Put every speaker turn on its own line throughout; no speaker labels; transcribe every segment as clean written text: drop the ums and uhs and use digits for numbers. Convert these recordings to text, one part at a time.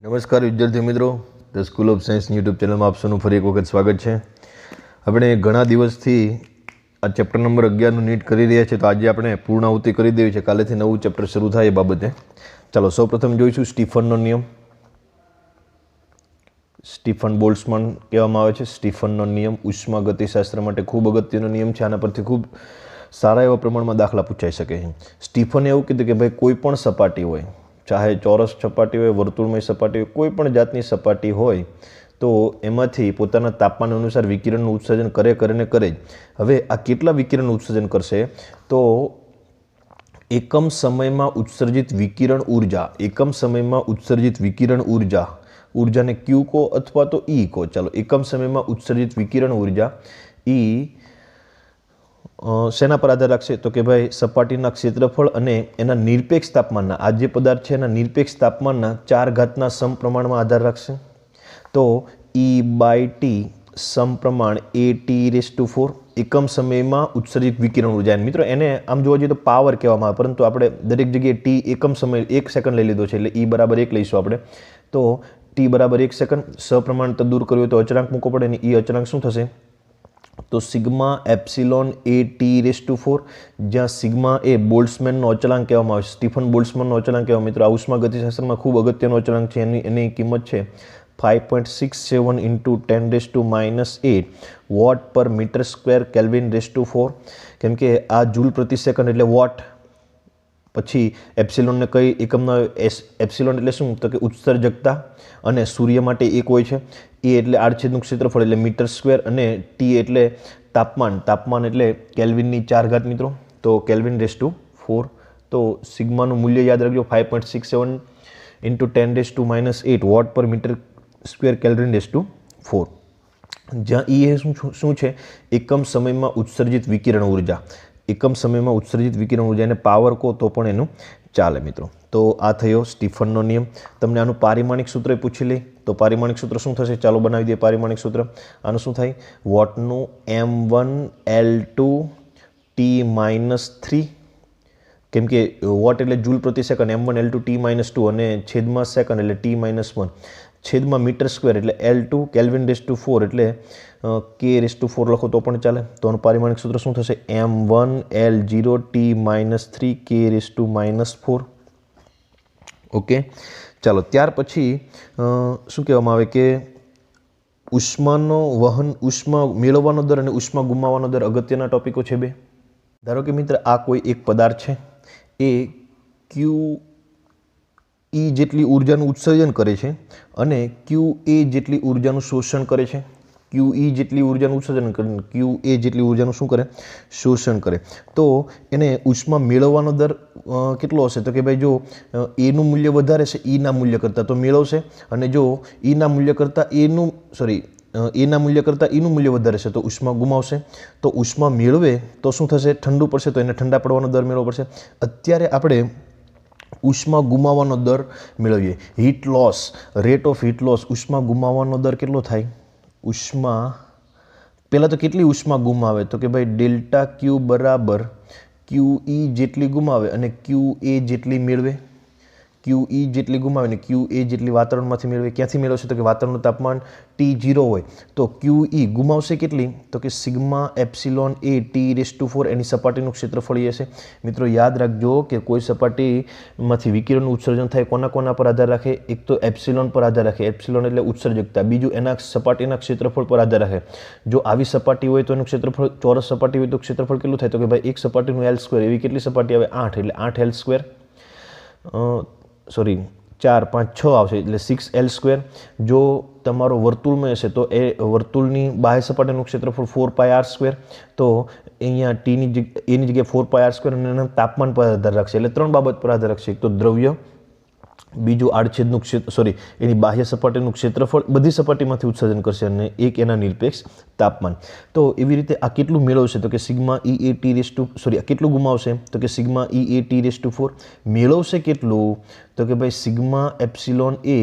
નમસ્કાર વિદ્યાર્થી મિત્રો, the school of science YouTube ચેનલમાં આપ સૌનું ફરી એક વખત સ્વાગત છે. આપણે ઘણા દિવસથી આ ચેપ્ટર નંબર 11નું નીટ કરી રહ્યા છીએ, તો આજે આપણે પૂર્ણાહુતિ કરી દેવી છે. કાલેથી નવું ચેપ્ટર શરૂ થાય એ બાબતે ચાલો સૌપ્રથમ જોઈશું સ્ટીફનનો નિયમ. સ્ટીફન બોલ્ટ્ઝમેન કહેવામાં આવે છે. સ્ટીફનનો નિયમ ઉષ્માગતિશાસ્ત્ર માટે ખૂબ અગત્યનો નિયમ છે. આના પરથી ખૂબ સારા એવા પ્રમાણમાં દાખલા પૂછાઈ શકે છે. સ્ટીફને એવું કીધું કે ભાઈ કોઈ પણ સપાટી હોય, ચાહે ચોરસ સપાટી હોય, વર્તુળમય સપાટી હોય, કોઈ પણ જાતની સપાટી હોય, તો એમાંથી પોતાના તાપમાન અનુસાર વિકિરણનું ઉત્સર્જન કરે જ. હવે આ કેટલા વિકિરણનું ઉત્સર્જન કરશે? તો એકમ સમયમાં ઉત્સર્જિત વિકિરણ ઉર્જા, એકમ સમયમાં ઉત્સર્જિત વિકિરણ ઉર્જાને ક્યુ કહો અથવા તો ઈ કહો. ચાલો, એકમ સમયમાં ઉત્સર્જિત વિકિરણ ઉર્જા ઈ શેના પર આધાર રાખશે? તો કે ભાઈ સપાટીના ક્ષેત્રફળ અને એના નિરપેક્ષ તાપમાનના, આ જે પદાર્થ છે એના નિરપેક્ષ તાપમાનના 4 સમપ્રમાણમાં આધાર રાખશે. તો E/T સમપ્રમાણ AT⁴ એકમ સમયમાં ઉત્સર્જિત વિકિરણ ઉર્જા. મિત્રો એને આમ જોવા જઈએ તો પાવર કહેવામાં આવે, પરંતુ આપણે દરેક જગ્યાએ ટી એકમ સમય 1 સેકન્ડ લઈ લીધો છે, એટલે E = 1 લઈશું આપણે. તો T = 1 સેકન્ડ. સપ્રમાણતા દૂર કરવી હોય તો અચળાંક મૂકવો પડે, અને એ અચળાંક શું થશે? તો સિગ્મા એપ્સિલોન AT⁴, જ્યાં સિગ્મા એ બોલ્ટ્ઝમેનનો અચળાંક કહેવામાં આવે છે, સ્ટીફન બોલ્ટ્ઝમેનનો અચળાંક કહેવામાં. મિત્રો આ ઉષ્માગતિશાસ્ત્રમાં ખૂબ અગત્યનો અચળાંક છે. એની કિંમત છે 5.67 × 10⁻8 વોટ પર મીટર સ્ક્વેર કેલ્વિન⁴. કેમ કે આ જૂલ પ્રતિ સેકન્ડ એટલે વોટ. પછી એપ્સિલોનને કઈ એકમના એપ્સિલોન એટલે શું? તો કે ઉત્સર્જકતા, અને સૂર્ય માટે 1 હોય છે. એ એટલે આડછેદનું ક્ષેત્રફળ એટલે મીટર સ્ક્વેર, અને ટી એટલે તાપમાન એટલે કેલ્વિનની 4 મિત્રો. તો કેલ્વિન⁴. તો સિગ્માનું મૂલ્ય યાદ રાખજો, 5.67 × 10⁻8 વોટ પર મીટર સ્ક્વેર કેલ્વિન⁴. જ્યાં ઈ એ શું છે? એકમ સમયમાં ઉત્સર્જિત વિકિરણ ઉર્જા. એકમ સમયમાં ઉત્સર્જિત વિકિરણ ઉર્જા, એને પાવર કહો તો પણ એનું ચાલે મિત્રો. તો આ થયો સ્ટીફનનો નિયમ. તમને આનું પારિમાણિક સૂત્ર પૂછી લે તો પારિમાણિક સૂત્ર શું થશે? ચાલો બનાવી દઈએ પારિમાણિક સૂત્ર. આનું શું થાય? વોટનું M1L2 T-3, કેમ કે વોટ એટલે જૂલ પ્રતિ સેકન્ડ, M1L2 T-2, અને છેદમાં સેકન્ડ એટલે T-1, છેદમાં મીટર સ્ક્વેર એટલે L2, કેલ્વિન⁴ એટલે K⁴ લખો તો પણ ચાલે. તો આનું પારિમાણિક સૂત્ર શું થશે? M1L0 T-3 K⁻⁴. ઓકે, ચાલો. ત્યાર પછી શું કહેવામાં આવે કે ઉષ્માનો વહન, ઉષ્મા મેળવવાનો દર અને ઉષ્મા ગુમાવવાનો દર અગત્યના ટોપિકો છે બે. ધારો કે મિત્ર આ કોઈ એક પદાર્થ છે, એ QE જેટલી ઉર્જાનું ઉત્સર્જન કરે છે અને QA જેટલી ઉર્જાનું શોષણ કરે છે. QE જેટલી ઉર્જાનું ઉત્સર્જન કરે, QA જેટલી ઉર્જાનું શું કરે? શોષણ કરે. તો એને ઉષ્મા મેળવવાનો દર કેટલો હશે? તો કે ભાઈ જો એનું મૂલ્ય વધારે છે એના મૂલ્ય કરતાં, તો મેળવશે. અને જો એના મૂલ્ય કરતાં એના મૂલ્ય કરતાં એનું મૂલ્ય વધારે છે તો ઉષ્મા ગુમાવશે. તો ઉષ્મા મેળવે તો શું થશે? ઠંડુ પડશે, તો એને ઠંડા પડવાનો દર મેળવવો પડશે. અત્યારે આપણે ઉષ્મા ગુમાવવાનો દર મેળવીએ. Heat loss, rate of heat loss, ઉષ્મા ગુમાવવાનો દર કેટલો થાય? ઉષ્મા પહેલાં તો કેટલી ઉષ્મા ગુમાવે? તો કે ભાઈ ΔQ = QE જેટલી ગુમાવે અને QA જેટલી મેળવે. QE જેટલી ગુમાવે અને QA જેટલી વાતાવરણમાંથી મેળવે. ક્યાંથી મેળવશે? તો કે વાતાવરણનું તાપમાન T0 હોય તો QE ગુમાવશે કેટલી? તો કે સિગ્મા એપ્સિલોન AT⁴, એની સપાટીનું ક્ષેત્રફળ હશે. મિત્રો યાદ રાખજો કે કોઈ સપાટીમાંથી વિકિરણનું ઉત્સર્જન થાય કોના પર આધાર રાખે? એક તો એપ્સિલોન પર આધાર રાખે, એપ્સિલોન એટલે ઉત્સર્જકતા. બીજું એના સપાટીના ક્ષેત્રફળ પર આધાર રાખે. જો આવી સપાટી હોય તો એનું ક્ષેત્રફળ, ચોરસ સપાટી હોય તો ક્ષેત્રફળ કેટલું થાય? તો કે ભાઈ એક સપાટીનું L². એવી કેટલી સપાટી આવે? 8, એટલે 8L². 4, 5, 6 આવશે, એટલે 6L². જો તમારો વર્તુળમાં હશે તો એ વર્તુળની બાહ્ય સપાટીનું ક્ષેત્રફળ 4πr². તો અહીંયા એની જગ્યાએ 4πr² અને એના તાપમાન પર આધાર રાખશે. એટલે 3 બાબત પર આધાર રાખશે. એક તો દ્રવ્ય, બીજું આડછેદનું એની બાહ્ય સપાટીનું ક્ષેત્રફળ, બધી સપાટીમાંથી ઉત્સર્જન કરશે, અને એક એના નિરપેક્ષ તાપમાન. તો એવી રીતે આ કેટલું મેળવશે? તો કે સિગ્મા EAT⁴, કેટલું ગુમાવશે? તો કે સિગ્મા EAT⁴. મેળવશે કેટલું? તો કે ભાઈ સિગ્મા એપ્સિલોન A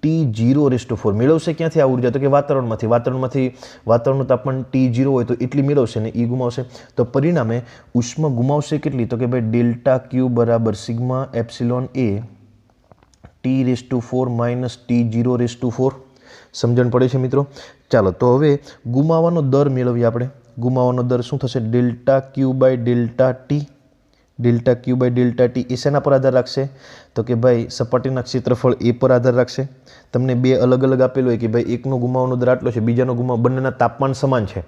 T0⁴. મેળવશે ક્યાંથી આ ઉર્જા? તો કે વાતાવરણમાંથી વાતાવરણનું તાપમાન T0 હોય તો એટલી મેળવશે ને એ ગુમાવશે. તો પરિણામે ઉષ્મા ગુમાવશે કેટલી? તો કે ભાઈ ΔQ = sigma epsilon A T⁴ - T⁴. સમજણ પડે છે મિત્રો? ચાલો તો હવે ગુમાવવાનો દર મેળવીએ આપણે. ગુમાવવાનો દર શું થશે? Delta Q by delta T. Delta Q by delta T એ શેના પર આધાર રાખશે? તો કે ભાઈ સપાટીના ક્ષેત્રફળ એ પર આધાર રાખશે. તમને બે અલગ અલગ આપેલું હોય કે ભાઈ એકનો ગુમાવવાનો દર આટલો છે, બીજાનો બંનેના તાપમાન સમાન છે,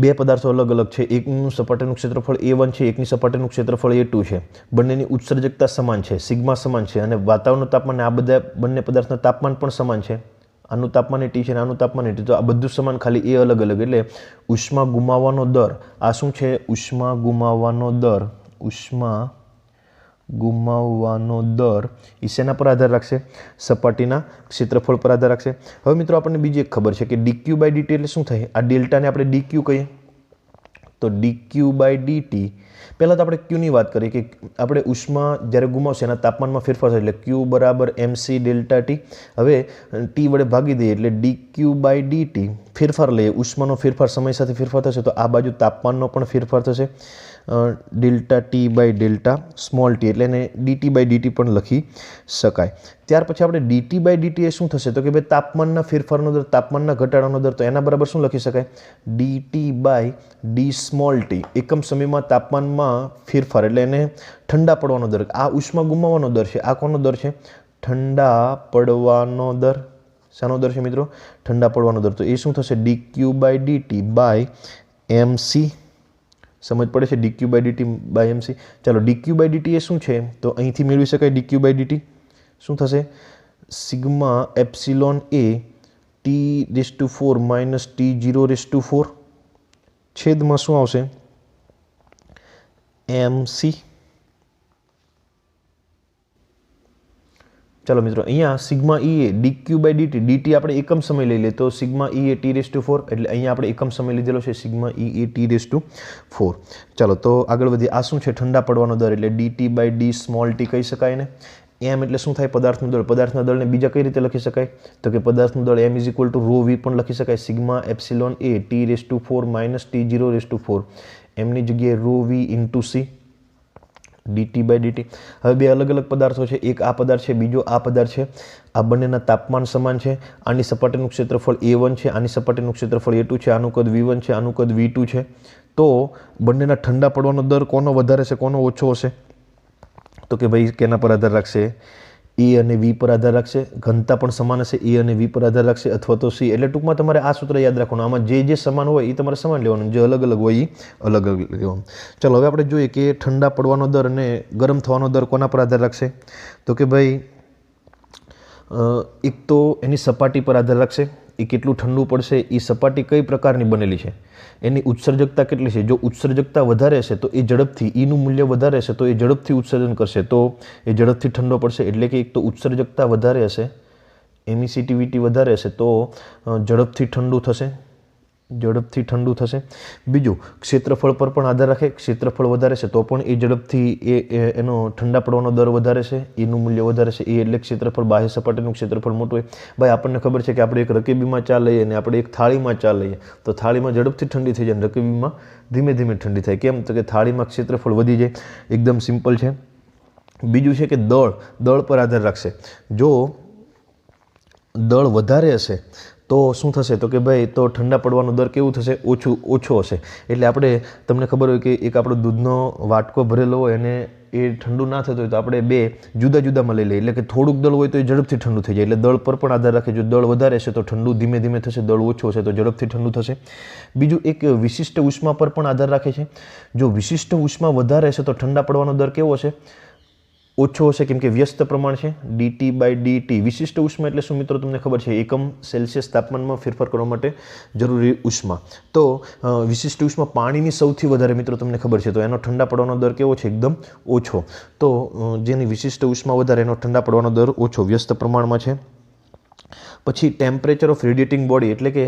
બે પદાર્થો અલગ અલગ છે, એકનું સપાટીનું ક્ષેત્રફળ A1 છે, એકની સપાટીનું ક્ષેત્રફળ A2 છે, બંનેની ઉત્સર્જકતા સમાન છે, સિગ્મા સમાન છે અને વાતાવરણનું તાપમાન આ બધા બંને પદાર્થના તાપમાન પણ સમાન છે. આનું તાપમાન T છે અને આનું તાપમાન T, તો આ બધું સમાન, ખાલી એ અલગ અલગ. એટલે ઉષ્મા ગુમાવવાનો દર આ શું છે? ઉષ્મા ગુમાવવાનો દર. ઉષ્મા ગુમાવવાનો દર એ શેના પર આધાર રાખશે? સપાટીના ક્ષેત્રફળ પર આધાર રાખશે. હવે મિત્રો આપણને બીજી એક ખબર છે કે dq બાય dt એટલે શું થાય? આ ડેલ્ટાને આપણે dq કહીએ તો dq બાય dt. પહેલાં તો આપણે ક્યુની વાત કરીએ કે આપણે ઉષ્મા જ્યારે ગુમાવશે એના તાપમાનમાં ફેરફાર થાય એટલે ક્યુ બરાબર mc ડેલ્ટા ટી. હવે ટી વડે ભાગી દઈએ એટલે dq બાય dt. ફેરફાર લઈએ, ઉષ્માનો ફેરફાર સમય સાથે ફેરફાર થશે તો આ બાજુ તાપમાનનો પણ ફેરફાર થશે. Delta T by delta small T એટલે એને dt બાય dt પણ લખી શકાય. ત્યાર પછી આપણે dt બાય dt એ શું થશે? તો કે ભાઈ તાપમાનના ફેરફારનો દર, તાપમાનના ઘટાડાનો દર, તો એના બરાબર શું લખી શકાય? dt by d small T. એકમ સમયમાં તાપમાનમાં ફેરફાર એટલે એને ઠંડા પડવાનો દર. આ ઉષ્મા ગુમાવવાનો દર છે, આ કોનો દર છે? ઠંડા પડવાનો દર. શાનો દર છે મિત્રો? ઠંડા પડવાનો દર. તો એ શું થશે? dq by dt by mc. સમજ પડે છે? dq by dt by mc. ચાલો dq બાય dt એ શું છે? તો અહીંથી મેળવી શકાય dq બાય dt શું થશે? Sigma epsilon a T⁴ - T⁴ છેદમાં શું આવશે? mc. ચાલો મિત્રો અહીંયા સિગ્મા E એ dq બાય dt, dt આપણે એકમ સમય લઈ લઈએ તો સિગ્મા E એ T⁴, એટલે અહીંયા આપણે એકમ સમય લીધેલો છે, સિગ્મા E એ T⁴. ચાલો તો આગળ વધીએ. આ શું છે? ઠંડા પડવાનો દર એટલે dt by d small t કહી શકાય ને. m એટલે શું થાય? પદાર્થનું દળ. પદાર્થના દળને બીજા કઈ રીતે લખી શકાય? તો કે પદાર્થનું દળ m = ρv પણ લખી શકાય. Sigma epsilon a T⁴ - T⁴. એમની જગ્યાએ ρv × c dt by dt. હવે બે અલગ અલગ પદાર્થો છે, એક આ પદાર્થ છે, બીજો આ પદાર્થ છે. આ બંનેના તાપમાન સમાન છે. આની સપાટીનું ક્ષેત્રફળ A1 છે, આની સપાટીનું ક્ષેત્રફળ A2 છે, આનું કદ V1 છે, આનું કદ V2 છે. તો બંનેના ઠંડા પડવાનો દર કોનો વધારે છે, કોનો ઓછો હશે? તો કે ભાઈ કેના પર આધાર રાખશે? A અને V પર આધાર રાખશે. ઘનતા પણ સમાન હશે, A અને V પર આધાર રાખશે, અથવા તો C. એટલે ટૂંકમાં તમારે આ સૂત્ર યાદ રાખવાનું. આમાં જે સમાન હોય એ તમારે સમાન લેવાનું, જે અલગ અલગ હોય એ અલગ અલગ લેવાનું. ચાલો હવે આપણે જોઈએ કે ઠંડા પડવાનો દર અને ગરમ થવાનો દર કોના પર આધાર રાખશે? તો કે ભાઈ એક તો એની સપાટી પર આધાર રાખશે. એ કેટલું ઠંડુ પડશે, એ સપાટી કઈ પ્રકારની બનેલી છે, એની ઉત્સર્જકતા કેટલી છે. જો ઉત્સર્જકતા વધારે હશે તો એ ઝડપથી, ઈનું મૂલ્ય વધારે હશે તો એ ઝડપથી ઉત્સર્જન કરશે, તો એ ઝડપથી ઠંડો પડશે. એટલે કે એક તો ઉત્સર્જકતા વધારે હશે, એમિસિટિવિટી વધારે હશે તો ઝડપથી ઠંડુ થશે. બીજું ક્ષેત્રફળ પર પણ આધાર રાખે. ક્ષેત્રફળ વધારે છે તો પણ એ ઝડપથી એનો ઠંડા પડવાનો દર વધારે છે, એનું મૂલ્ય વધારે છે. એ એટલે ક્ષેત્રફળ, બાહ્ય સપાટીનું ક્ષેત્રફળ મોટું હોય. ભાઈ આપણને ખબર છે કે આપણે એક રકેબીમાં ચા લઈએ અને આપણે એક થાળીમાં ચા લઈએ તો થાળીમાં ઝડપથી ઠંડી થઈ જાય અને રકેબીમાં ધીમે ધીમે ઠંડી થાય. કેમ? તો કે થાળીમાં ક્ષેત્રફળ વધી જાય. એકદમ સિમ્પલ છે. બીજું છે કે દળ પર આધાર રાખશે. જો દળ વધારે હશે તો શું થશે? તો કે ભાઈ તો ઠંડા પડવાનો દર કેવું થશે? ઓછો હશે. એટલે આપણે, તમને ખબર હોય કે એક આપણો દૂધનો વાટકો ભરેલો હોય અને એ ઠંડુ ના થતું હોય તો આપણે બે જુદા જુદામાં લઈ લઈએ. એટલે કે થોડુંક દળ હોય તો એ ઝડપથી ઠંડુ થઈ જાય. એટલે દળ પર પણ આધાર રાખે. જો દળ વધારે હશે તો ઠંડુ ધીમે ધીમે થશે, દળ ઓછું હશે તો ઝડપથી ઠંડુ થશે. બીજું એક વિશિષ્ટ ઉષ્મા પર પણ આધાર રાખે છે. જો વિશિષ્ટ ઉષ્મા વધારે હશે તો ઠંડા પડવાનો દર કેવો હશે? ઓછો હશે, કેમ કે વ્યસ્ત પ્રમાણ છે, dt બાય dt. વિશિષ્ટ ઉષ્મા એટલે શું મિત્રો? તમને ખબર છે, એકમ સેલ્સિયસ તાપમાનમાં ફેરફાર કરવા માટે જરૂરી ઉષ્મા. તો વિશિષ્ટ ઉષ્મા પાણીની સૌથી વધારે મિત્રો તમને ખબર છે, તો એનો ઠંડા પડવાનો દર કેવો છે? એકદમ ઓછો. તો જેની વિશિષ્ટ ઉષ્મા વધારે એનો ઠંડા પડવાનો દર ઓછો, વ્યસ્ત પ્રમાણમાં છે. પછી ટેમ્પરેચર ઓફ રેડિએટિંગ બોડી એટલે કે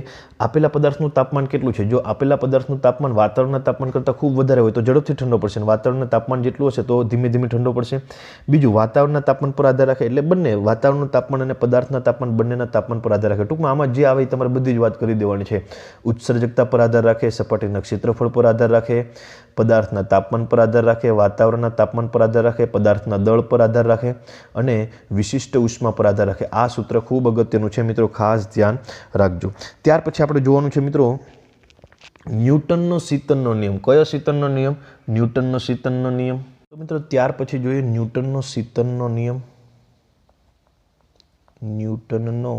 આપેલા પદાર્થનું તાપમાન કેટલું છે. જો આપેલા પદાર્થનું તાપમાન વાતાવરણના તાપમાન કરતાં ખૂબ વધારે હોય તો ઝડપથી ઠંડો પડશે અને વાતાવરણનું તાપમાન જેટલું હશે તો ધીમે ધીમે ઠંડો પડશે. બીજું વાતાવરણના તાપમાન પર આધાર રાખે એટલે બંને વાતાવરણનું તાપમાન અને પદાર્થના તાપમાન બંનેના તાપમાન પર આધાર રાખે. ટૂંકમાં આમાં જે આવે એ તમારે બધી જ વાત કરી દેવાની છે. ઉત્સર્જકતા પર આધાર રાખે, સપાટીના ક્ષેત્રફળ પર આધાર રાખે, પદાર્થના તાપમાન પર આધાર રાખે, વાતાવરણના તાપમાન પર આધાર રાખે, પદાર્થના દળ પર આધાર રાખે અને વિશિષ્ટ ઉષ્મા પર આધાર રાખે. આ સૂત્ર ખૂબ અગત્યનું છે મિત્રો, ખાસ ધ્યાન રાખજો. ત્યાર પછી આપણે જોવાનું છે મિત્રો ન્યૂટનનો શીતનનો નિયમ. કયો શીતનનો નિયમ? ન્યૂટનનો શીતનનો નિયમ. તો મિત્રો ત્યાર પછી જોઈએ ન્યૂટનનો શીતનનો નિયમ. ન્યૂટનનો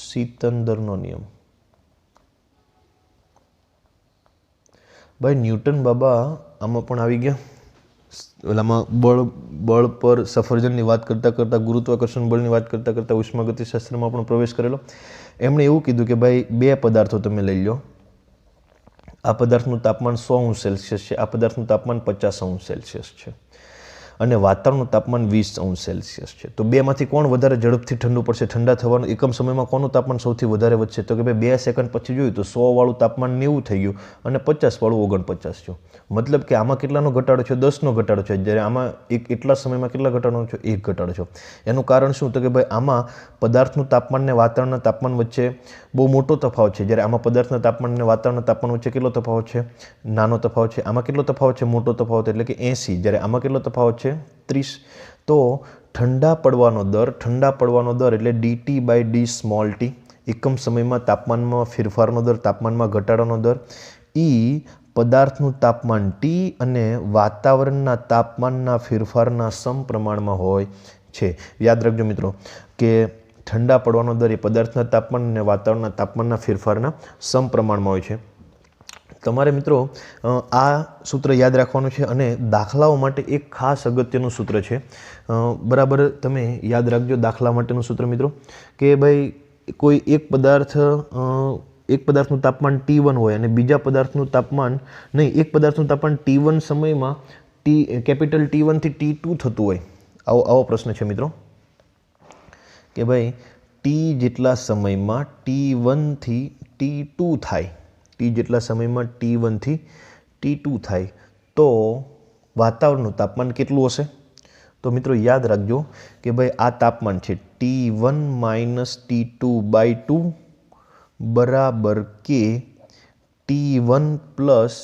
શીતન દરનો નિયમ. ભાઈ ન્યૂટન બાબા આમાં પણ આવી ગયા. ઓલામાં બળ પર સફરજનની વાત કરતાં ગુરુત્વાકર્ષણ બળની વાત કરતાં ઉષ્માગતિશાસ્ત્રમાં પણ પ્રવેશ કરેલો. એમણે એવું કીધું કે ભાઈ બે પદાર્થો તમે લઈ લો. આ પદાર્થનું તાપમાન 100°C છે, આ પદાર્થનું તાપમાન 50°C છે અને વાતાવરણનું તાપમાન 20°C છે. તો બેમાંથી કોણ વધારે ઝડપથી ઠંડુ પડશે? ઠંડા થવાનું એકમ સમયમાં કોનું તાપમાન સૌથી વધારે વધશે? તો કે ભાઈ 2 સેકન્ડ પછી જોયું તો 100 વાળું તાપમાન 90 થઈ ગયું અને 50 વાળું 49 થયું. મતલબ કે આમાં કેટલાનો ઘટાડો છે? 10નો ઘટાડો છે. જ્યારે આમાં એટલા સમયમાં કેટલા ઘટાડો છે? 1 ઘટાડો છે. એનું કારણ શું? તો કે ભાઈ આમાં પદાર્થનું તાપમાન ને વાતાવરણના તાપમાન વચ્ચે બહુ મોટો તફાવત છે. જ્યારે આમાં પદાર્થના તાપમાન અને વાતાવરણના તાપમાન વચ્ચે કેટલો તફાવત છે? નાનો તફાવત છે. આમાં કેટલો તફાવત છે? મોટો તફાવત એટલે કે 80. જ્યારે આમાં કેટલો તફાવત છે? 30. તો ઠંડા પડવાનો દર એટલે dt/d સ્મોલ t, એકમ સમયમાં તાપમાનમાં ફેરફારનો દર, તાપમાનમાં ઘટાડાનો દર, પદાર્થનું તાપમાન T અને વાતાવરણના તાપમાનના ફેરફારના સમપ્રમાણમાં હોય છે. યાદ રાખજો મિત્રો કે ઠંડા પડવાનો દર એ પદાર્થના તાપમાન અને વાતાવરણના તાપમાનના ફેરફારના સમપ્રમાણમાં હોય છે. તમારે મિત્રો આ સૂત્ર યાદ રાખવાનું છે અને દાખલાઓ માટે એક ખાસ અગત્યનું સૂત્ર છે. બરાબર તમે યાદ રાખજો દાખલા માટેનું સૂત્ર મિત્રો કે ભાઈ કોઈ એક પદાર્થનું તાપમાન T1 હોય અને બીજા પદાર્થનું તાપમાન એક પદાર્થનું તાપમાન T1 સમયમાં કેપિટલ T1 થી T2 થતું હોય. આવો પ્રશ્ન છે મિત્રો કે ભાઈ T જેટલા સમયમાં T1 થી T2 થાય, T જેટલા સમયમાં T1 થી T2 થાય તો વાતાવરણનું તાપમાન કેટલું હશે? તો મિત્રો યાદ રાખજો કે ભાઈ આ તાપમાન છે T1 - T2/2 બરાબર કે T1 પ્લસ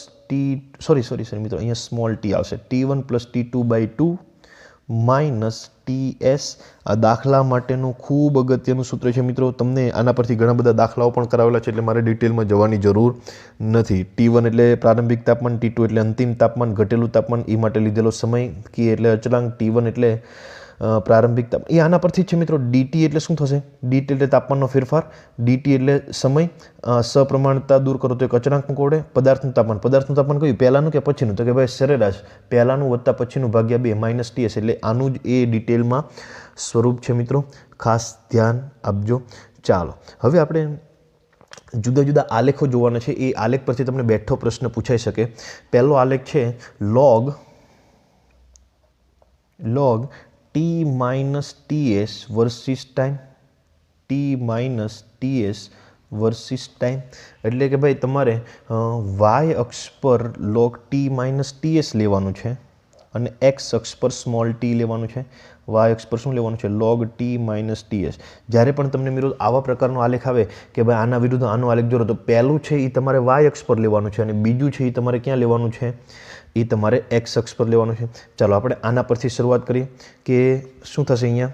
સોરી મિત્રો અહીંયા સ્મોલ t આવશે. T1 + T2/2 minus TS. આ દાખલા માટેનું ખૂબ અગત્યનું સૂત્ર છે મિત્રો. તમને આના પરથી ઘણા બધા દાખલાઓ પણ કરાવેલા છે એટલે મારે ડિટેલમાં જવાની જરૂર નથી. T1 એટલે પ્રારંભિક તાપમાન, T2 એટલે અંતિમ તાપમાન, ઘટેલું તાપમાન એ માટે લીધેલો સમય, K એટલે અચળાંક, T1 એટલે પ્રારંભિક તાપમાન. એ આના પરથી જ છે મિત્રો. dt એટલે શું થશે? dt એટલે તાપમાનનો ફેરફાર, dt એટલે સમય, સપ્રમાણતા દૂર કરો તો એક અચળાંક મૂકવો પડે. પદાર્થનું તાપમાન કયું? પહેલાંનું કે પછીનું? તો કે ભાઈ સરેરાશ પહેલાંનું વત્તા પછીનું ભાગ્યા 2 - TS એટલે આનું જ એ ડિટેલમાં સ્વરૂપ છે મિત્રો. ખાસ ધ્યાન આપજો. ચાલો હવે આપણે જુદા જુદા આલેખો જોવાના છે. એ આલેખ પરથી તમને બેઠો પ્રશ્ન પૂછાઈ શકે. પહેલો આલેખ છે log T - TS versus time. T - TS versus time એટલે કે ભાઈ તમારે y અક્ષ પર log T - TS લેવાનું છે અને x અક્ષ પર સ્મોલ t લેવાનું છે. y અક્ષ પર શું લેવાનું છે? log T - TS. જ્યારે પણ તમને મિત્રો આવા પ્રકારનો આલેખ આવે કે ભાઈ આના વિરુદ્ધ આનો આલેખ દોરો તો પહેલું છે એ તમારે y અક્ષ પર લેવાનું છે અને બીજું છે એ તમારે ક્યાં લેવાનું છે? એ તમારે x અક્ષ પર લેવાનું છે. ચાલો આપણે આના પરથી શરૂઆત કરીએ કે શું થશે અહીંયા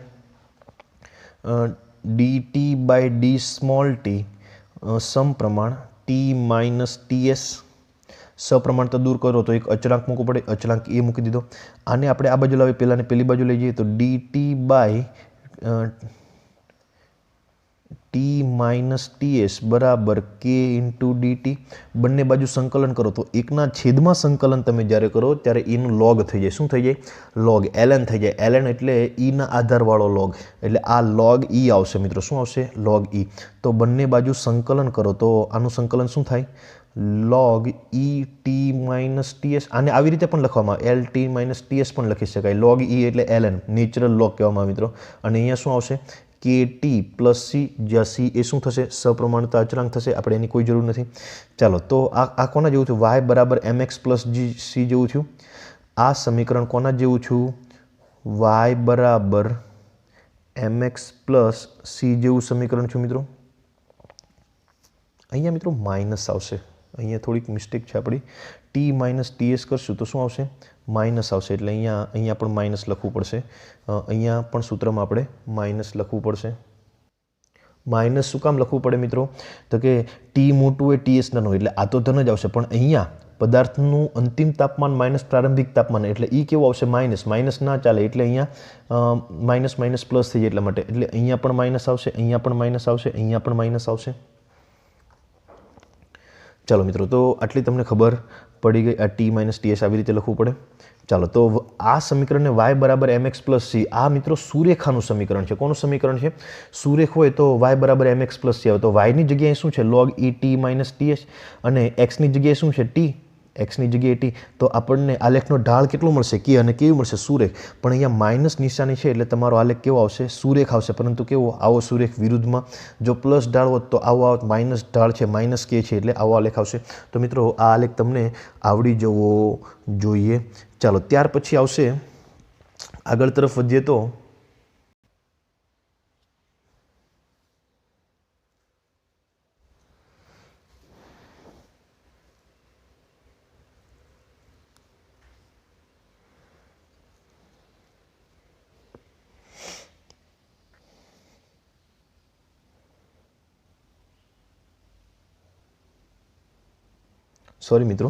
dt/d small t સમપ્રમાણ T - TS. સપ્રમાણતા દૂર કરો તો એક અચળાંક મૂકવો પડે, અચળાંક એ મૂકી દીધો. આને આપણે આ બાજુ લાવી, પહેલાંને પેલી બાજુ લઈ જઈએ તો dt/T - TS બરાબર K × dt. બંને બાજુ સંકલન કરો તો એકના છેદમાં સંકલન તમે જ્યારે કરો ત્યારે એનું લોગ થઈ જાય. શું થઈ જાય? લોગ. ln થઈ જાય. ln એટલે ઈના આધારવાળો લોગ એટલે આ લોગ ઈ આવશે મિત્રો. શું આવશે? લોગ ઈ. તો બંને બાજુ સંકલન કરો તો આનું સંકલન શું થાય? log T - TS. આને આવી રીતે પણ લખવામાં LT - TS પણ લખી શકાય. log E એટલે ln નેચરલ લોગ કહેવામાં આવે મિત્રો. અને અહીંયા શું આવશે? કે ટી પ્લસ સી, જ્યાં સી એ શું થશે? સપ્રમાણતા અચળાંક થશે. આપણે એની કોઈ જરૂર નથી. ચાલો, તો આ કોના જેવું થયું? વાય બરાબર mx પ્લસ સી જેવું થયું. આ સમીકરણ કોના જેવું છું? વાય બરાબર mx પ્લસ સી જેવું સમીકરણ છું મિત્રો. અહીંયા મિત્રો માઇનસ આવશે. અહીંયા થોડીક મિસ્ટેક છે આપણી. ટી માઇનસ ટીએસ કરશું તો શું આવશે? માઇનસ આવશે. એટલે અહીંયા પણ માઇનસ લખવું પડશે. અહીંયા પણ સૂત્રમાં આપણે માઇનસ લખવું પડશે. માઇનસ શું કામ લખવું પડે મિત્રો? તો કે ટી મોટું હોય ટીએસ નાનું હોય એટલે આ તો ધન જ આવશે. પણ અહીંયા પદાર્થનું અંતિમ તાપમાન માઇનસ પ્રારંભિક તાપમાન, એટલે એ કેવું આવશે? માઇનસ. માઇનસ ના ચાલે એટલે અહીંયા માઇનસ માઇનસ પ્લસ થઈ જાય એટલા માટે. એટલે અહીંયા પણ માઇનસ આવશે, અહીંયા પણ માઇનસ આવશે, અહીંયા પણ માઇનસ આવશે. ચાલો મિત્રો, તો આટલી તમને ખબર પડી ગઈ. આ ટી માઇનસ ટીએસ આવી રીતે લખવું પડે. ચાલો, તો આ સમીકરણને વાય બરાબર mx પ્લસ સી, આ મિત્રો સુરેખાનું સમીકરણ છે. કોનું સમીકરણ છે? સુરેખ હોય તો વાય બરાબર mx પ્લસ સી આવે. તો વાયની જગ્યાએ શું છે? લોગ ઈ ટી માઇનસ ટીએસ, અને એક્સની જગ્યાએ શું છે? ટી. એક્સની જગ્યાએ ટી. તો આપણને આલેખનો ઢાળ કેટલો મળશે? કે અને કેવી મળશે? સુરેખ. પણ અહીંયા માઇનસ નિશાની છે એટલે તમારો આલેખ કેવો આવશે? સુરેખ આવશે. પરંતુ કેવો? આવો સુરેખ વિરુદ્ધમાં. જો પ્લસ ઢાળ હોત તો આવો આવત. માઇનસ ઢાળ છે, માઇનસ કે છે એટલે આવો આલેખ આવશે. તો મિત્રો આ આલેખ તમને આવડી જવો જોઈએ. ચાલો, ત્યાર પછી આવશે, આગળ તરફ વધીએ તો સોરી મિત્રો,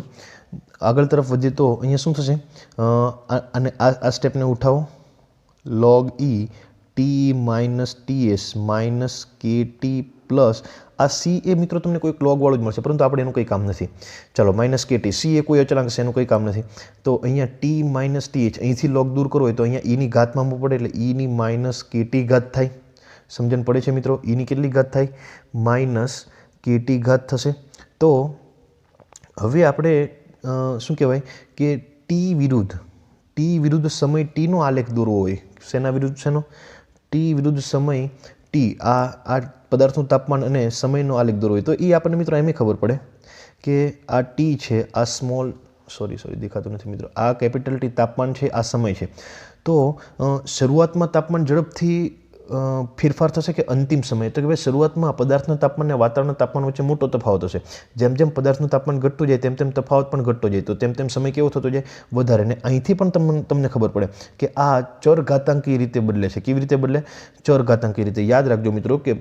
આગળ તરફ વધીએ તો અહીંયા શું થશે? અને આ સ્ટેપને ઉઠાવો. લોગ ઈ ટી માઇનસ ટીએસ માઇનસ કે ટી પ્લસ આ સી એ મિત્રો તમને કોઈક લોગવાળું જ મળશે, પરંતુ આપણે એનું કંઈ કામ નથી. ચાલો, માઇનસ કે ટી, સી એ કોઈ અચળાંક છે, એનું કંઈ કામ નથી. તો અહીંયા ટી માઇનસ ટીએચ, અહીંથી લોગ દૂર કરવો હોય તો અહીંયા ઈની ઘાતમાં મૂકવું પડે, એટલે ઈની માઇનસ કે ટી ઘાત થાય. સમજણ પડે છે મિત્રો? ઈની કેટલી ઘાત થાય? માઇનસ કે ટી ઘાત થશે. તો હવે આપણે શું કહેવાય કે ટી વિરુદ્ધ સમય ટીનો આલેખ દોરવો હોય. શેના વિરુદ્ધ? શેનો? ટી વિરુદ્ધ સમય ટી. આ પદાર્થનું તાપમાન અને સમયનો આલેખ દોરવો હોય તો એ આપણને મિત્રો એમ ખબર પડે કે આ ટી છે, આ સ્મોલ સોરી દેખાતું નથી મિત્રો, આ કેપિટલ ટી તાપમાન છે, આ સમય છે. તો શરૂઆતમાં તાપમાન ઝડપથી ફેરફાર થશે કે અંતિમ સમય? તો કે ભાઈ શરૂઆતમાં પદાર્થના તાપમાન અને વાતાવરણના તાપમાન વચ્ચે મોટો તફાવત હશે. જેમ જેમ પદાર્થનું તાપમાન ઘટતું જાય તેમ તેમ તફાવત પણ ઘટતો જાય. તો તેમ તેમ સમય કેવો થતો જાય? વધારે. અને અહીંથી પણ તમને ખબર પડે કે આ ચરઘાતાંકી રીતે બદલે છે. કેવી રીતે બદલે? ચરઘાતાંકી રીતે. યાદ રાખજો મિત્રો કે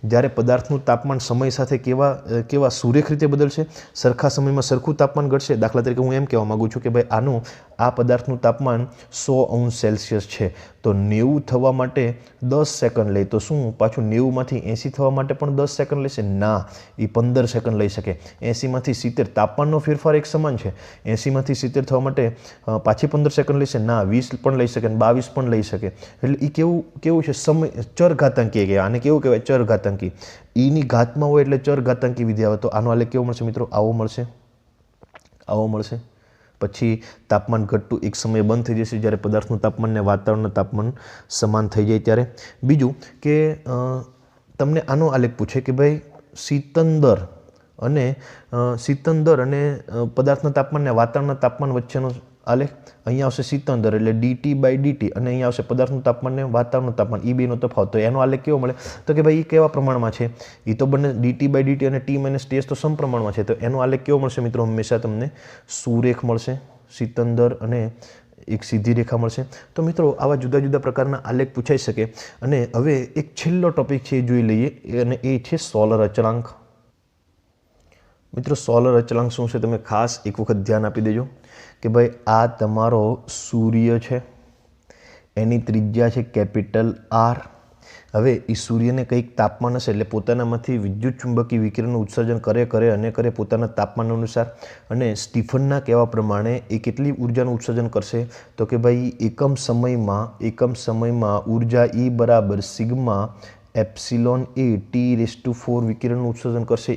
જ્યારે પદાર્થનું તાપમાન સમય સાથે કેવા સુરેખ રીતે બદલશે, સરખા સમયમાં સરખું તાપમાન ઘટશે. દાખલા તરીકે હું એમ કહેવા માગું છું કે ભાઈ આ પદાર્થનું તાપમાન 100°C છે, તો 90 થવા માટે 10 સેકન્ડ લે, તો શું પાછું 90માંથી 80 થવા માટે પણ 10 સેકન્ડ લેશે? ના, એ 15 સેકન્ડ લઈ શકે. 80માંથી 70, તાપમાનનો ફેરફાર એક સમાન છે. 80માંથી 70 થવા માટે પાછી 15 સેકન્ડ લેશે? ના, 20 પણ લઈ શકે, 22 પણ લઈ શકે. એટલે એ કેવું છે? સમય ચરઘાતાંકી કહેવાય. આને કેવું કહેવાય? ચરઘાતાંકી. ઈની ઘાતમાં હોય એટલે ચરઘાતાંકી વિધિ આવે. તો આનો આલેખ કેવો મળશે મિત્રો? આવો મળશે, આવો મળશે. પછી તાપમાન ઘટતું એક સમયે બંધ થઈ જશે જ્યારે પદાર્થનું તાપમાન અને વાતાવરણનું તાપમાન સમાન થઈ જાય ત્યારે. બીજું કે તમને આનો આલેખ પૂછે કે ભાઈ શીતન દર અને પદાર્થના તાપમાન અને વાતાવરણના તાપમાન વચ્ચેનો આલેખ. અહીંયા આવશે શીતન દર એટલે ડીટી બાય ડીટી, અને અહીંયા આવશે પદાર્થનું તાપમાન અને વાતાવરણનું તાપમાન, એ બેનો તફાવત. તો એનો આલેખ કેવો મળે? તો કે ભાઈ એ કેવા પ્રમાણમાં છે? એ તો બંને ડીટી બાય ડીટી અને ટી માઇનસ ટીએસ તો સમપ્રમાણમાં છે. તો એનો આલેખ કેવો મળશે મિત્રો? હંમેશા તમને સુરેખ મળશે. શીતન દર અને એક સીધી રેખા મળશે. તો મિત્રો આવા જુદા જુદા પ્રકારના આલેખ પૂછાઈ શકે. અને હવે એક છેલ્લો ટોપિક છે એ જોઈ લઈએ, અને એ છે સોલર અચળાંક. મિત્રો સોલર અચળાંક શું છે તમે ખાસ એક વખત ધ્યાન આપી દેજો કે ભાઈ આ તમારો સૂર્ય છે, એની ત્રિજ્યા છે કેપિટલ આર. હવે એ સૂર્યને કંઈક તાપમાન હશે એટલે પોતાનામાંથી વિદ્યુત ચુંબકીય વિકિરણનું ઉત્સર્જન કરે પોતાના તાપમાન અનુસાર. અને સ્ટીફનના કહેવા પ્રમાણે એ કેટલી ઉર્જાનું ઉત્સર્જન કરશે? તો કે ભાઈ એકમ સમયમાં ઉર્જા E બરાબર સિગ્મા એપ્સિલોન એ T⁴ વિકિરણનું ઉત્સર્જન કરશે.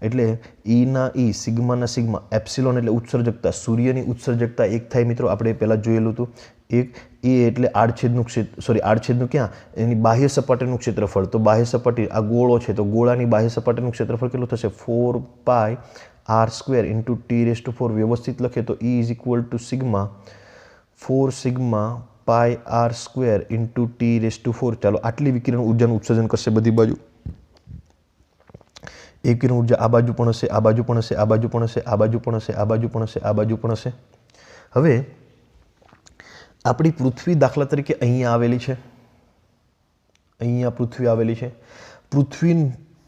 એટલે ઈના ઈ, સિગ્માના સિગ્મા, એપ્સિલોન એટલે ઉત્સર્જકતા. સૂર્યની ઉત્સર્જકતા એક થાય મિત્રો, આપણે પહેલાં જોયેલું હતું. એક એ એટલે આડછેદનું આડછેદનું ક્યાં એની બાહ્ય સપાટીનું ક્ષેત્રફળ. તો બાહ્ય સપાટી આ ગોળો છે તો ગોળાની બાહ્ય સપાટીનું ક્ષેત્રફળ કેટલું થશે 4πr² ઇન્ટુ t⁴ વ્યવસ્થિત લખે તો E is equal to sigma 4 sigma πr² into t⁴. ચાલો આટલી વિકિરણ ઉર્જાનું ઉત્સર્જન કરશે બધી બાજુ. એ વિકિરણ ઉર્જા આ બાજુ પણ હશે, આ બાજુ પણ હશે, આ બાજુ પણ હશે, આ બાજુ પણ હશે, આ બાજુ પણ હશે, આ બાજુ પણ હશે. હવે આપણી પૃથ્વી દાખલા તરીકે અહીંયા આવેલી છે, અહીંયા પૃથ્વી આવેલી છે. પૃથ્વી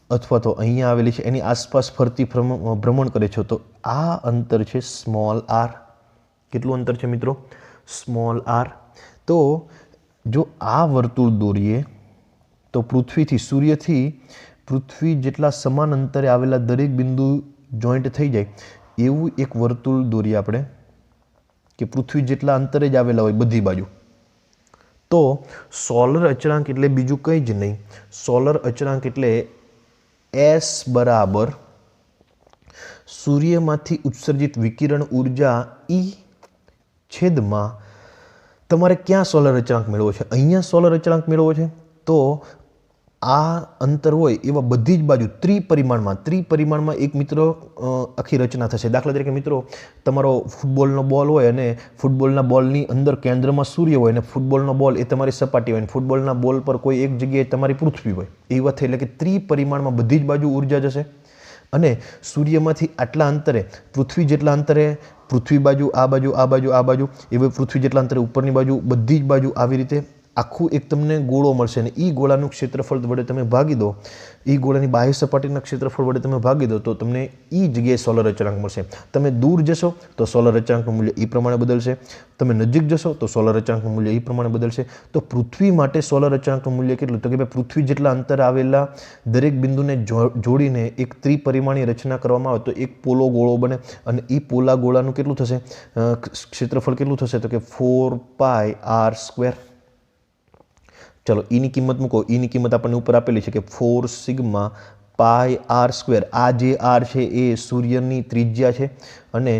અથવા તો અહીંયા આવેલી છે, એની આસપાસ ફરતી ભ્રમણ કરે છે. તો આ અંતર છે સ્મોલ r. કેટલું અંતર છે મિત્રો? Small r. તો જો આ વર્તુળ દોરીએ તો પૃથ્વીથી સૂર્યથી પૃથ્વી જેટલા સમાન અંતરે આવેલા દરેક બિંદુ જોઈન્ટ થઈ જાય એવું એક વર્તુળ દોરીએ આપણે કે પૃથ્વી જેટલા અંતરે જ આવેલા હોય બધી બાજુ. તો સોલર અચળાંક એટલે બીજું કંઈ જ નહીં. સોલર અચળાંક એટલે S બરાબર સૂર્યમાંથી ઉત્સર્જિત વિકિરણ ઉર્જા E છેદમાં તમારે ક્યાં સોલર અચળાંક મેળવો છે? અહીંયા સોલર અચળાંક મેળવો છે. તો આ અંતર હોય એવા બધી જ બાજુ ત્રિપરિમાણમાં એક મિત્રો આખી રચના થશે. દાખલા તરીકે મિત્રો તમારો ફૂટબોલનો બોલ હોય અને ફૂટબોલના બોલની અંદર કેન્દ્રમાં સૂર્ય હોય અને ફૂટબોલનો બોલ એ તમારી સપાટી હોય અને ફૂટબોલના બોલ પર કોઈ એક જગ્યાએ તમારી પૃથ્વી હોય. એ વાત એટલે કે ત્રિપરિમાણમાં બધી જ બાજુ ઉર્જા જશે. અને સૂર્યમાંથી આટલા અંતરે પૃથ્વી જેટલા અંતરે પૃથ્વી બાજુ આ બાજુ આ બાજુ આ બાજુ એવી પૃથ્વી જેટલા અંતરે ઉપરની બાજુ બધી જ બાજુ આવી રીતે આખું એક તમને ગોળો મળશે. અને એ ગોળાનું ક્ષેત્રફળ વડે તમે ભાગી દો, એ ગોળાની બાહ્ય સપાટીના ક્ષેત્રફળ વડે તમે ભાગી દો તો તમને એ જગ્યાએ સોલર અચળાંક મળશે. તમે દૂર જશો તો સોલર અચળાંકનું મૂલ્ય એ પ્રમાણે બદલશે. તમે નજીક જશો તો સોલર અચળાંકનું મૂલ્ય એ પ્રમાણે બદલશે. તો પૃથ્વી માટે સોલર અચળાંકનું મૂલ્ય કેટલું? તો કે ભાઈ પૃથ્વી જેટલા અંતર આવેલા દરેક બિંદુને જોડીને એક ત્રિપરિમાણીય રચના કરવામાં આવે તો એક પોલો ગોળો બને. અને એ પોલા ગોળાનું કેટલું થશે ક્ષેત્રફળ કેટલું થશે? તો કે 4πr². ચલો ઈની કિંમત મૂકો. ઈની કિંમત આપણને ઉપર આપેલી છે કે 4 સિગ્મા πr². આ જે r છે એ સૂર્યની ત્રિજ્યા છે અને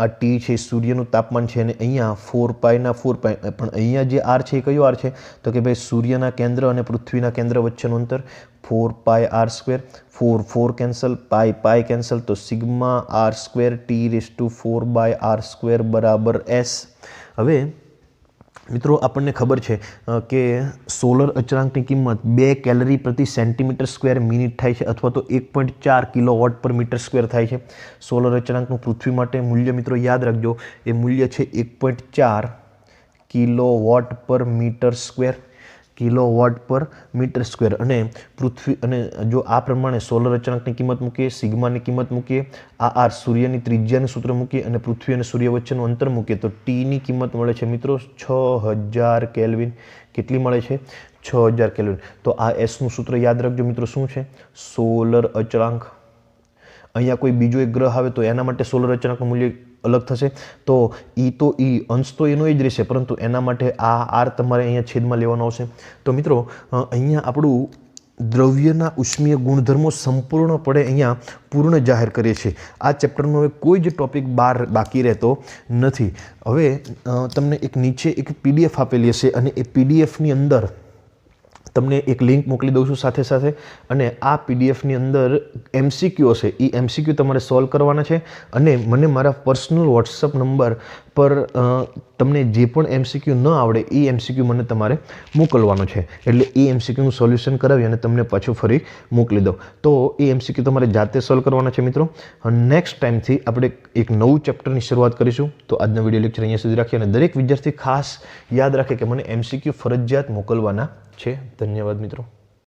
આ t છે સૂર્યનું તાપમાન છે. અને અહીંયા 4π/4π પણ અહીંયા જે r છે એ કયો r છે? તો કે ભાઈ સૂર્યના કેન્દ્ર અને પૃથ્વીના કેન્દ્ર વચ્ચેનું અંતર 4πr². 4 કેન્સલ, પાઈ કેન્સલ, તો સિગ્મા r² t⁴/r² બરાબર s. હવે મિત્રો આપણને ખબર છે કે સોલર અચળાંકની કિંમત 2 કેલરી પ્રતિ સેન્ટીમીટર² મિનિટ થાય છે અથવા તો 1.4 kW/m² થાય છે. સોલર અચળાંકનું પૃથ્વી માટે મૂલ્ય મિત્રો યાદ રાખજો, એ મૂલ્ય છે 1.4 kW/m². અને પૃથ્વી અને જો આ પ્રમાણે સોલર અચળાંકની કિંમત મૂકીએ, સિગ્માની કિંમત મૂકીએ, આ r સૂર્યની ત્રિજ્યાનું સૂત્ર મૂકીએ અને પૃથ્વી અને સૂર્ય વચ્ચેનું અંતર મૂકીએ તો ટીની કિંમત મળે છે મિત્રો 6000 કેલ્વિન. કેટલી મળે છે? 6000 કેલ્વિન. તો આ એસનું સૂત્ર યાદ રાખજો મિત્રો, શું છે? સોલર અચળાંક. અહીંયા કોઈ બીજો એક ગ્રહ આવે તો એના માટે સોલર અચળાંકનું મૂલ્ય અલગ થશે. તો અંશ તો એનો જ રહેશે, પરંતુ એના માટે આ આર તમારે અહીંયા છેદમાં લેવાનો આવશે. તો મિત્રો અહીંયા આપણું દ્રવ્યના ઉષ્મીય ગુણધર્મો સંપૂર્ણપણે અહીંયા પૂર્ણ જાહેર કરીએ છીએ. આ ચેપ્ટરનો હવે કોઈ જ ટોપિક બાકી રહેતો નથી. હવે તમને એક નીચે એક PDF આપેલી હશે અને એ PDFની અંદર તમને એક લિંક મોકલી દઉં છું સાથે સાથે. અને આ PDFની અંદર MCQ હશે, એ MCQ તમારે સોલ્વ કરવાના છે. અને મને મારા પર્સનલ WhatsApp નંબર પર તમને જે પણ MCQ ન આવડે એ MCQ મને તમારે મોકલવાનો છે. એટલે એ MCQનું સોલ્યુશન કરાવી અને તમને પાછું ફરી મોકલી દઉં. તો એ MCQ તમારે જાતે સોલ્વ કરવાના છે મિત્રો. નેક્સ્ટ ટાઈમથી આપણે એક નવું ચેપ્ટરની શરૂઆત કરીશું. તો આજનો વિડીયો લેક્ચર અહીંયા સુધી રાખીએ અને દરેક વિદ્યાર્થી ખાસ યાદ રાખે કે મને MCQ ફરજિયાત મોકલવાના છે. ધન્યવાદ મિત્રો.